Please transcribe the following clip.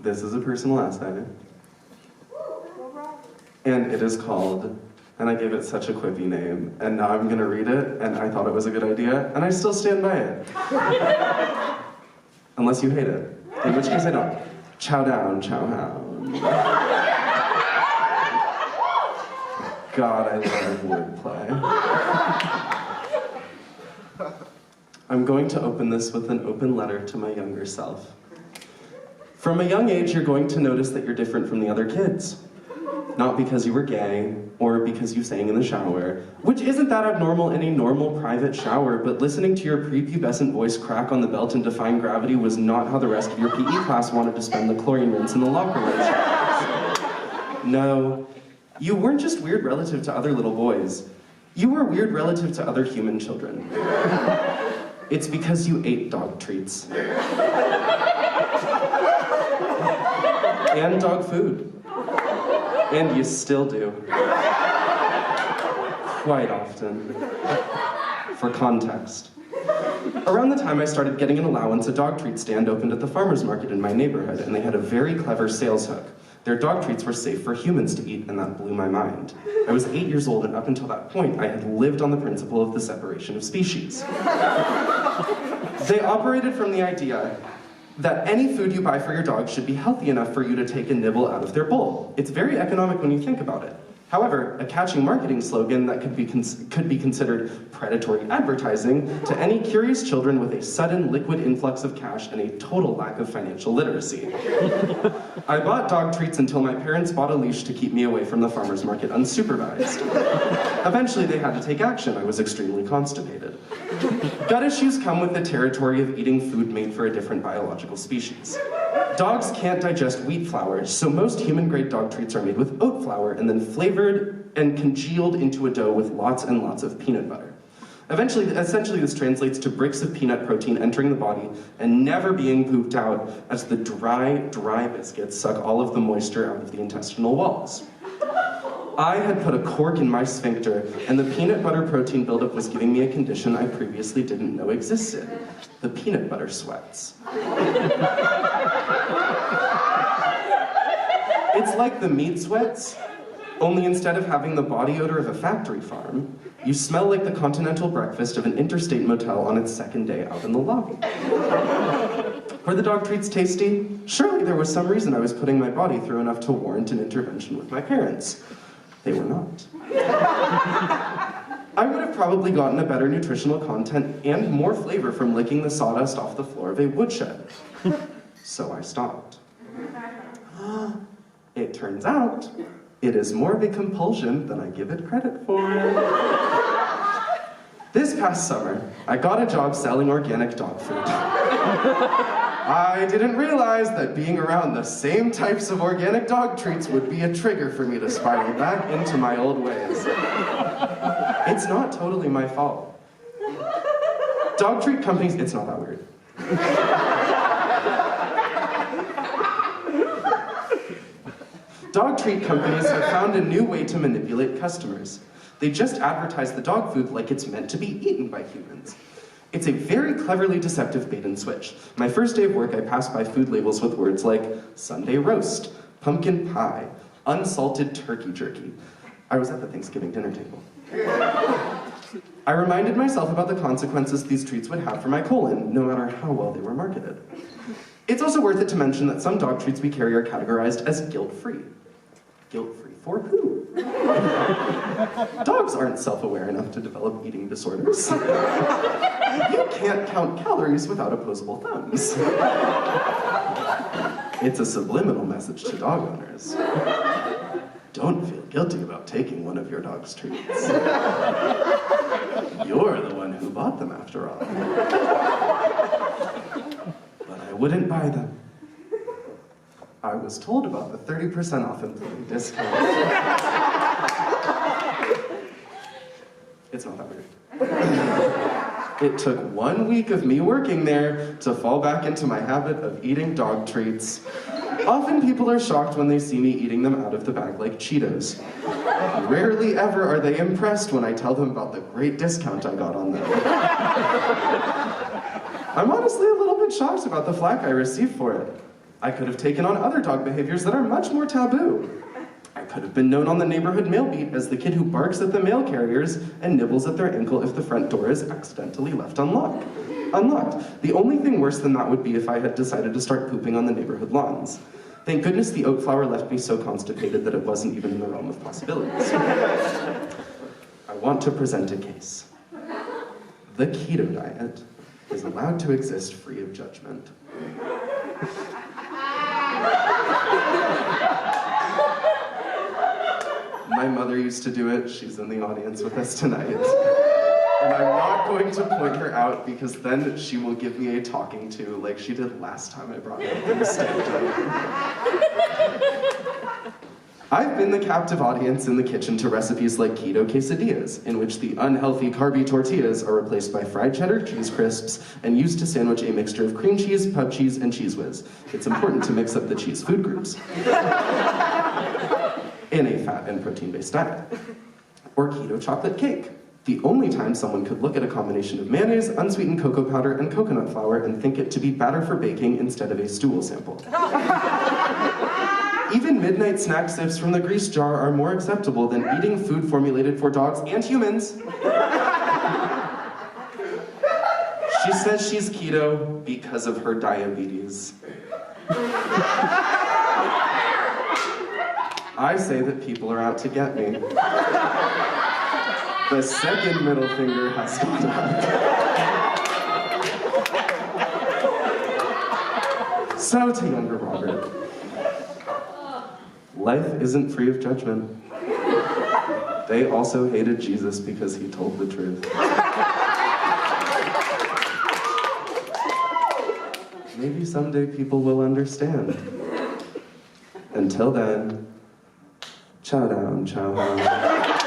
This is a personal essay. And it is called, and I gave it such a quippy name, and now I'm gonna read it, and I thought it was a good idea, and I still stand by it. Unless you hate it, in which case I don't. Chow down, chow hound. God, I love wordplay. I'm going to open this with an open letter to my younger self. From a young age, you're going to notice that you're different from the other kids. Not because you were gay, or because you sang in the shower, which isn't that abnormal in a normal private shower, but listening to your prepubescent voice crack on the belt and defying gravity was not how the rest of your PE class wanted to spend the chlorine rinse in the locker room showers. No, you weren't just weird relative to other little boys. You were weird relative to other human children. It's because you ate dog treats. And dog food. And you still do. Quite often. For context. Around the time I started getting an allowance, a dog treat stand opened at the farmer's market in my neighborhood, and they had a very clever sales hook. Their dog treats were safe for humans to eat, and that blew my mind. I was 8 years old, and up until that point, I had lived on the principle of the separation of species. They operated from the idea that any food you buy for your dog should be healthy enough for you to take a nibble out of their bowl. It's very economic when you think about it. However, a catching marketing slogan that could be considered predatory advertising to any curious children with a sudden liquid influx of cash and a total lack of financial literacy. I bought dog treats until my parents bought a leash to keep me away from the farmer's market unsupervised. Eventually they had to take action. I was extremely constipated. Gut issues come with the territory of eating food made for a different biological species. Dogs can't digest wheat flour, so most human-grade dog treats are made with oat flour and then flavored and congealed into a dough with lots and lots of peanut butter. Essentially this translates to bricks of peanut protein entering the body and never being pooped out as the dry biscuits suck all of the moisture out of the intestinal walls. I had put a cork in my sphincter, and the peanut butter protein buildup was giving me a condition I previously didn't know existed. The peanut butter sweats. It's like the meat sweats, only instead of having the body odor of a factory farm, you smell like the continental breakfast of an interstate motel on its second day out in the lobby. Were the dog treats tasty? Surely there was some reason I was putting my body through enough to warrant an intervention with my parents. They were not. I would have probably gotten a better nutritional content and more flavor from licking the sawdust off the floor of a woodshed. So I stopped. It turns out, it is more of a compulsion than I give it credit for. This past summer, I got a job selling organic dog food. I didn't realize that being around the same types of organic dog treats would be a trigger for me to spiral back into my old ways. It's not totally my fault. Dog treat companies, it's not that weird. Dog treat companies have found a new way to manipulate customers. They just advertise the dog food like it's meant to be eaten by humans. It's a very cleverly deceptive bait and switch. My first day of work, I passed by food labels with words like Sunday roast, pumpkin pie, unsalted turkey jerky. I was at the Thanksgiving dinner table. I reminded myself about the consequences these treats would have for my colon, no matter how well they were marketed. It's also worth it to mention that some dog treats we carry are categorized as guilt-free. Guilt-free for who? Dogs aren't self-aware enough to develop eating disorders. You can't count calories without opposable thumbs. It's a subliminal message to dog owners. Don't feel guilty about taking one of your dog's treats. You're the one who bought them after all. But I wouldn't buy them. I was told about the 30% off employee discount. It's not that weird. It took 1 week of me working there to fall back into my habit of eating dog treats. Often people are shocked when they see me eating them out of the bag like Cheetos. Rarely ever are they impressed when I tell them about the great discount I got on them. I'm honestly a little bit shocked about the flack I received for it. I could have taken on other dog behaviors that are much more taboo. I could have been known on the neighborhood mail beat as the kid who barks at the mail carriers and nibbles at their ankle if the front door is accidentally left unlocked. The only thing worse than that would be if I had decided to start pooping on the neighborhood lawns. Thank goodness the oat flour left me so constipated that it wasn't even in the realm of possibilities. I want to present a case. The keto diet is allowed to exist free of judgment. My mother used to do it. She's in the audience with us tonight. And I'm not going to point her out because then she will give me a talking to like she did last time I brought her up on the stage. I've been the captive audience in the kitchen to recipes like keto quesadillas, in which the unhealthy carby tortillas are replaced by fried cheddar, cheese crisps, and used to sandwich a mixture of cream cheese, pub cheese, and Cheese Whiz. It's important to mix up the cheese food groups in a fat and protein-based diet. Or keto chocolate cake. The only time someone could look at a combination of mayonnaise, unsweetened cocoa powder, and coconut flour and think it to be batter for baking instead of a stool sample. Even midnight snack sips from the grease jar are more acceptable than eating food formulated for dogs and humans. She says she's keto because of her diabetes. I say that people are out to get me. The second middle finger has gone up. So to younger Robert, life isn't free of judgment. They also hated Jesus because he told the truth. Maybe someday people will understand. Until then, chow down, chow down.